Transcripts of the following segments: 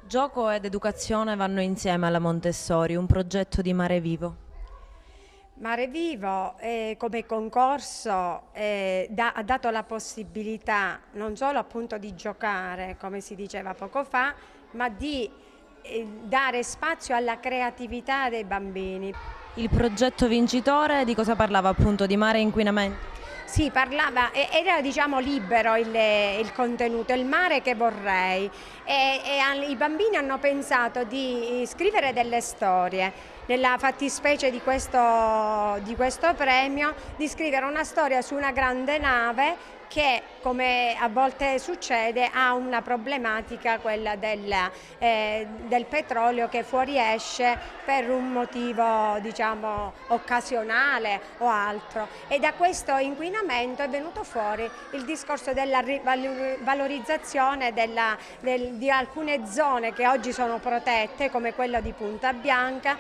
Gioco ed educazione vanno insieme alla Montessori, un progetto di Mare Vivo. Mare Vivo come concorso ha dato la possibilità non solo appunto di giocare, come si diceva poco fa, ma di dare spazio alla creatività dei bambini. Il progetto vincitore di cosa parlava appunto? Di mare e inquinamento? Sì, parlava, era diciamo libero il contenuto, il mare che vorrei i bambini hanno pensato di scrivere delle storie, nella fattispecie di questo premio, di scrivere una storia su una grande nave che, come a volte succede, ha una problematica, quella del petrolio che fuoriesce per un motivo diciamo occasionale o altro, e da questo inquinamento è venuto fuori il discorso della valorizzazione di alcune zone che oggi sono protette, come quella di Punta Bianca.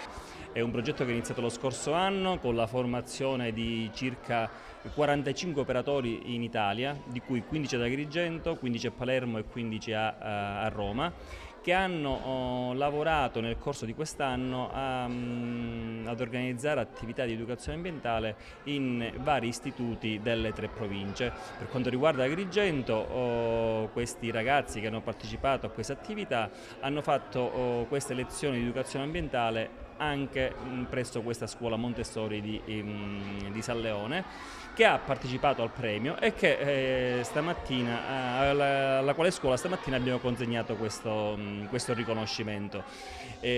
È un progetto che è iniziato lo scorso anno con la formazione di circa 45 operatori in Italia, di cui 15 ad Agrigento, 15 a Palermo e 15 a Roma, che hanno lavorato nel corso di quest'anno ad organizzare attività di educazione ambientale in vari istituti delle 3 province. Per quanto riguarda Agrigento, questi ragazzi che hanno partecipato a questa attività hanno fatto queste lezioni di educazione ambientale anche presso questa scuola Montessori di San Leone, che ha partecipato al premio e che alla quale scuola stamattina abbiamo consegnato questo riconoscimento.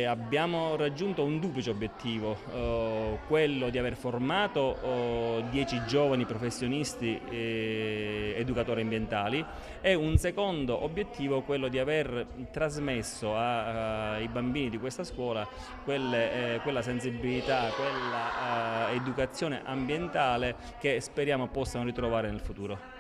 Abbiamo raggiunto un duplice obiettivo, quello di aver formato 10 giovani professionisti educatori ambientali, e un secondo obiettivo, quello di aver trasmesso ai bambini di questa scuola quella sensibilità, quella educazione ambientale che speriamo possano ritrovare nel futuro.